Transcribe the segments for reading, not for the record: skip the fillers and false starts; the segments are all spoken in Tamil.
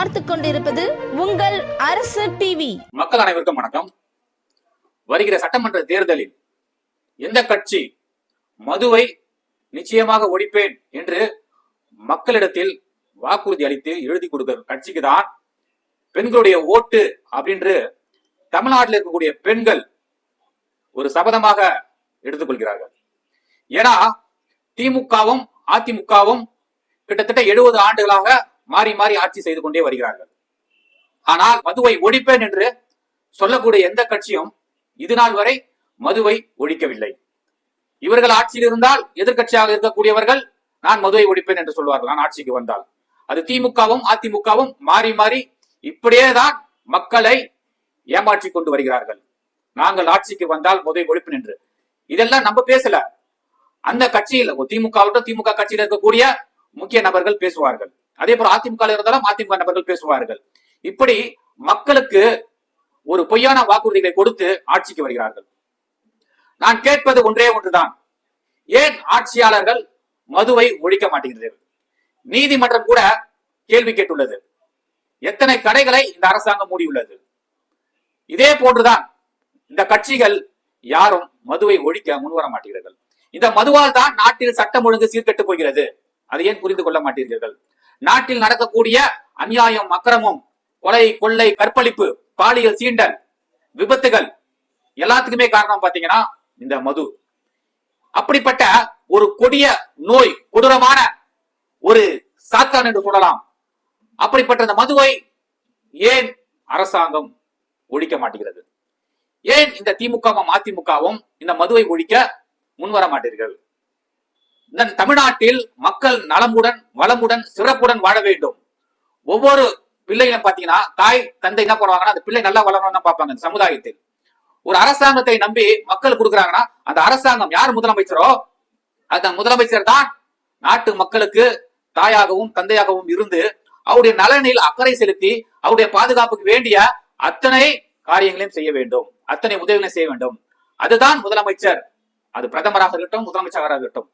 பார்த்து கொண்டிருப்பது உங்கள் அரசு டிவி. மக்கள் அனைவருக்கும் வணக்கம். வருகிற சட்டமன்ற தேர்தலில் எந்த கட்சி மதுவை நிச்சயமாக ஒழிப்பேன் என்று மக்களிடத்தில் வாக்குறுதி அளித்து எழுதி கொடுக்கிற கட்சிக்கு தான் பெண்களுடைய ஓட்டு அப்படின்று தமிழ்நாட்டில் இருக்கக்கூடிய பெண்கள் ஒரு சபதமாக எடுத்துக்கொள்கிறார்கள். ஏன்னா திமுகவும் அதிமுகவும் கிட்டத்தட்ட 70 ஆண்டுகளாக மாறி மாறி ஆட்சி செய்து கொண்டே வருகிறார்கள். ஆனால் மதுவை ஒழிப்பேன் என்று சொல்லக்கூடிய எந்த கட்சியும் இது நாள் வரை மதுவை ஒழிக்கவில்லை. இவர்கள் ஆட்சியில் இருந்தால் எதிர்கட்சியாக இருக்கக்கூடியவர்கள் நான் மதுவை ஒழிப்பேன் என்று சொல்வார்கள். நான் ஆட்சிக்கு வந்தால் அது திமுகவும் அதிமுகவும் மாறி மாறி இப்படியேதான் மக்களை ஏமாற்றி கொண்டு வருகிறார்கள். நாங்கள் ஆட்சிக்கு வந்தால் மதுவை ஒழிப்பேன் என்று. இதெல்லாம் நம்ம பேசல. அந்த கட்சியில் திமுக கட்சியில் இருக்கக்கூடிய முக்கிய நபர்கள் பேசுவார்கள். அதே போல அதிமுக இருந்தாலும் அதிமுக நபர்கள் பேசுவார்கள். இப்படி மக்களுக்கு ஒரு பொய்யான வாக்குறுதிகளை கொடுத்து ஆட்சிக்கு வருகிறார்கள். நான் கேட்பது ஒன்றே ஒன்றுதான், ஏன் ஆட்சியாளர்கள் மதுவை ஒழிக்க மாட்டேங்கிறார்கள்? நீதிமன்றம் கூட கேள்வி கேட்டுள்ளது. எத்தனை கடைகளை இந்த அரசாங்கம் மூடியுள்ளது. இதே போன்றுதான் இந்த கட்சிகள் யாரும் மதுவை ஒழிக்க முன்வர மாட்டீர்கள். இந்த மதுவால் தான் நாட்டில் சட்டம் ஒழுங்கு சீர்கெட்டு போகிறது. அதை ஏன் புரிந்து கொள்ள மாட்டீர்கள்? நாட்டில் நடக்கக்கூடிய அநியாயம், அக்கிரமம், கொலை, கொள்ளை, கற்பழிப்பு, பாலியல் சீண்டல், விபத்துகள் எல்லாத்துக்குமே காரணம் பாத்தீங்கன்னா இந்த மது. அப்படிப்பட்ட ஒரு கொடிய நோய், கொடூரமான ஒரு சாத்தான் என்று சொல்லலாம். அப்படிப்பட்ட இந்த மதுவை ஏன் அரசாங்கம் ஒழிக்க மாட்டேங்கிறது? ஏன் இந்த திமுகவும் அதிமுகவும் இந்த மதுவை ஒழிக்க முன்வர மாட்டீர்கள்? இந்த தமிழ்நாட்டில் மக்கள் நலமுடன் வளமுடன் சிறப்புடன் வாழ வேண்டும். ஒவ்வொரு பிள்ளைகளும் பாத்தீங்கன்னா தாய் தந்தை என்ன பண்ணுவாங்கன்னா அந்த பிள்ளை நல்லா வளரணும் தான் பார்ப்பாங்க. சமுதாயத்தில் ஒரு அரசாங்கத்தை நம்பி மக்கள் கொடுக்குறாங்கன்னா அந்த அரசாங்கம் யார் முதலமைச்சரோ அந்த முதலமைச்சர் தான் நாட்டு மக்களுக்கு தாயாகவும் தந்தையாகவும் இருந்து அவருடைய நலனில் அக்கறை செலுத்தி அவருடைய பாதுகாப்புக்கு வேண்டிய அத்தனை காரியங்களையும் செய்ய வேண்டும், அத்தனை உதவிகளையும் செய்ய வேண்டும். அதுதான் முதலமைச்சர். அது பிரதமராக இருக்கட்டும், முதலமைச்சராக இருக்கட்டும்,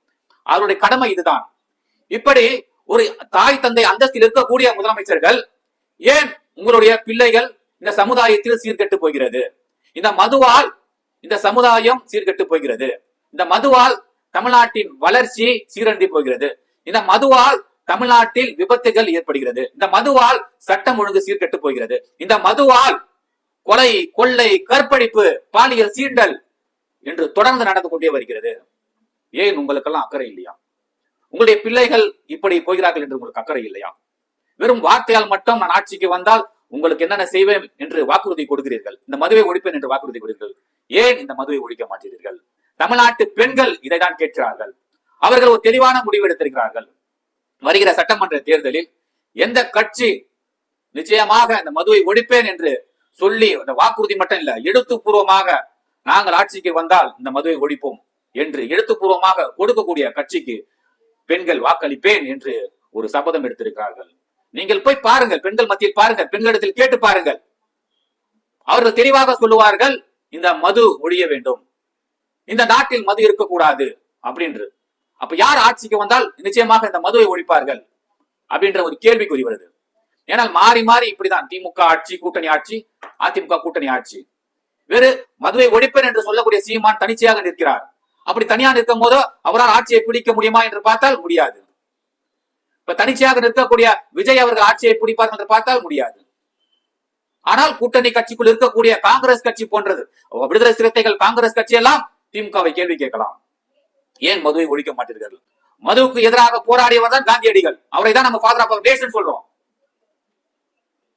அவருடைய கடமை இதுதான். இப்படி ஒரு தாய் தந்தை அந்தஸ்தில் இருக்கக்கூடிய முதலமைச்சர்கள் ஏன் உங்களுடைய பிள்ளைகள் இந்த சமுதாயத்தில் சீர்கெட்டு போகிறது? இந்த மதுவால் இந்த சமுதாயம் சீர்கெட்டு போகிறது. இந்த மதுவால் தமிழ்நாட்டின் வளர்ச்சி சீரழிந்து போகிறது. இந்த மதுவால் தமிழ்நாட்டில் விபத்துகள் ஏற்படுகிறது. இந்த மதுவால் சட்டம் ஒழுங்கு சீர்கெட்டு போகிறது. இந்த மதுவால் கொலை, கொள்ளை, கற்பழிப்பு, பாலியல் சீண்டல் என்று தொடர்ந்து நடந்து கொண்டே வருகிறது. ஏன் உங்களுக்கெல்லாம் அக்கறை இல்லையா? உங்களுடைய பிள்ளைகள் இப்படி போகிறார்கள் என்று உங்களுக்கு அக்கறை இல்லையா? வெறும் வார்த்தையால் மட்டும் நான் ஆட்சிக்கு வந்தால் உங்களுக்கு என்னென்ன செய்வேன் என்று வாக்குறுதி கொடுக்கிறீர்கள். இந்த மதுவை ஒழிப்பேன் என்று வாக்குறுதி கொடுக்கிறீர்கள். ஏன் இந்த மதுவை ஒழிக்க மாட்டீர்கள்? தமிழ்நாட்டு பெண்கள் இதைதான் கேட்கிறார்கள். அவர்கள் ஒரு தெளிவான முடிவு எடுத்திருக்கிறார்கள். வருகிற சட்டமன்ற தேர்தலில் எந்த கட்சி நிச்சயமாக இந்த மதுவை ஒழிப்பேன் என்று சொல்லி அந்த வாக்குறுதி மட்டும் இல்ல, எழுத்துப்பூர்வமாக நாங்கள் ஆட்சிக்கு வந்தால் இந்த மதுவை ஒழிப்போம் என்று எழுத்துப்பூர்வமாக கொடுக்கக்கூடிய கட்சிக்கு பெண்கள் வாக்களிப்பேன் என்று ஒரு சபதம் எடுத்திருக்கிறார்கள். நீங்கள் போய் பாருங்கள், பெண்கள் மத்தியில் பாருங்கள், பெண்களிடத்தில் கேட்டு பாருங்கள். அவர்கள் தெளிவாக சொல்லுவார்கள், இந்த மது ஒழிய வேண்டும், இந்த நாட்டில் மது இருக்கக்கூடாது அப்படின்று. அப்ப யார் ஆட்சிக்கு வந்தால் நிச்சயமாக இந்த மதுவை ஒழிப்பார்கள் அப்படின்ற ஒரு கேள்விக்குறி வருது. ஏனால் மாறி மாறி இப்படிதான் திமுக ஆட்சி, கூட்டணி ஆட்சி, அதிமுக கூட்டணி ஆட்சி. வேறு மதுவை ஒழிப்பேன் என்று சொல்லக்கூடிய சீமான் தனிச்சையாக நிற்கிறார். அப்படி தனியா நிற்கும் போது அவரால் ஆட்சியை பிடிக்க முடியுமா என்று பார்த்தால் முடியாது. இப்ப தனிச்சையாக நிற்கக்கூடிய விஜய் அவர்கள் ஆட்சியை பிடிப்பார்கள் என்று பார்த்தால் முடியாது. ஆனால் கூட்டணி கட்சிக்குள் இருக்கக்கூடிய காங்கிரஸ் கட்சி போன்றது, விடுதலை சிறுத்தைகள் காங்கிரஸ் கட்சி எல்லாம் திமுகவை கேள்வி கேட்கலாம், ஏன் மதுவை ஒழிக்க மாட்டீர்கள்? மதுவுக்கு எதிராக போராடியவர் தான் காந்தியடிகள். அவரை தான் நம்ம ஃபாதர் ஆஃப் நேஷன் சொல்றோம்.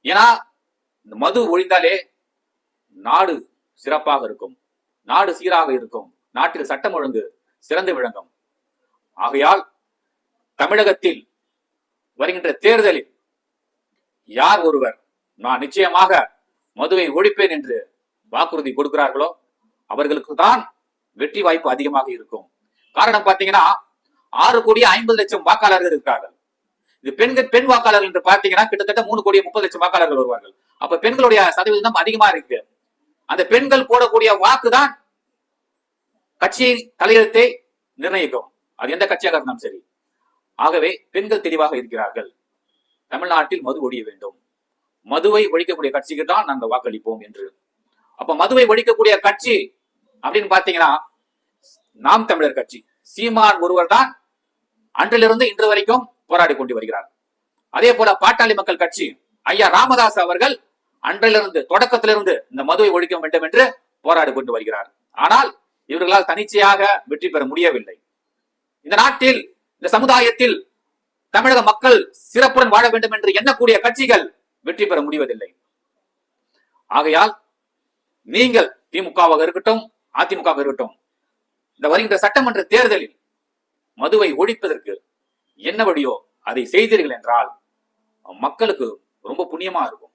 ஏன்னா இந்த மது ஒழிந்தாலே நாடு சிறப்பாக இருக்கும், நாடு சீராக இருக்கும், நாட்டில் சட்டம் ஒழுங்கு சிறந்து விளங்கும். ஆகையால் தமிழகத்தில் வருகின்ற தேர்தலில் யார் ஒருவர் நான் நிச்சயமாக மதுவை ஒழிப்பேன் என்று வாக்குறுதி கொடுக்கிறார்களோ அவர்களுக்கு தான் வெற்றி வாய்ப்பு அதிகமாக இருக்கும். காரணம் பாத்தீங்கன்னா 6,50,00,000 வாக்காளர்கள் இருக்கிறார்கள். இது பெண் வாக்காளர்கள் என்று பார்த்தீங்கன்னா கிட்டத்தட்ட 3,30,00,000 வாக்காளர்கள் வருவார்கள். அப்ப பெண்களுடைய சதவீதம் அதிகமா இருக்கு. அந்த பெண்கள் போடக்கூடிய வாக்குதான் கட்சியின் தலையெழுத்தை நிர்ணயிக்கும். அது எந்த கட்சியாக இருந்தாலும் சரி. ஆகவே பெண்கள் தெளிவாக இருக்கிறார்கள். தமிழ்நாட்டில் மது ஒழிய வேண்டும். மதுவை ஒழிக்கக்கூடிய கட்சிக்கு தான் நாங்கள் வாக்களிப்போம் என்று. அப்ப மதுவை ஒழிக்கக்கூடிய கட்சி அப்படின்னு பாத்தீங்கன்னா நாம் தமிழர் கட்சி. சீமான் ஒருவர் தான் அன்றிலிருந்து இன்று வரைக்கும் போராடி கொண்டு வருகிறார். அதே போல பாட்டாளி மக்கள் கட்சி ஐயா ராமதாஸ் அவர்கள் அன்றிலிருந்து தொடக்கத்திலிருந்து இந்த மதுவை ஒழிக்க வேண்டும் என்று போராடி கொண்டு வருகிறார். ஆனால் இவர்களால் தனிச்சையாக வெற்றி பெற முடியவில்லை. இந்த நாட்டில், இந்த சமுதாயத்தில் தமிழக மக்கள் சிறப்புடன் வாழ வேண்டும் என்று எண்ணக்கூடிய கட்சிகள் வெற்றி பெற முடிவதில்லை. ஆகையால் நீங்கள் திமுகவாக இருக்கட்டும், அதிமுகவாக இருக்கட்டும், இந்த வருகின்ற சட்டமன்ற தேர்தலில் மதுவை ஒழிப்பதற்கு என்ன வழியோ அதை செய்தீர்கள் என்றால் மக்களுக்கு ரொம்ப புண்ணியமா இருக்கும்.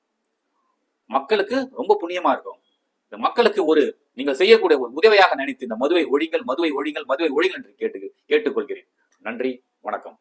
மக்களுக்கு ரொம்ப புண்ணியமா இருக்கும். இந்த மக்களுக்கு ஒரு நீங்கள் செய்யக்கூடிய ஒரு உதவியாக நினைத்து இந்த மதுவை ஒழிங்கள், மதுவை ஒழிங்கள், மதுவை ஒழிங்கள் என்று கேட்டுக்கொள்கிறேன். நன்றி, வணக்கம்.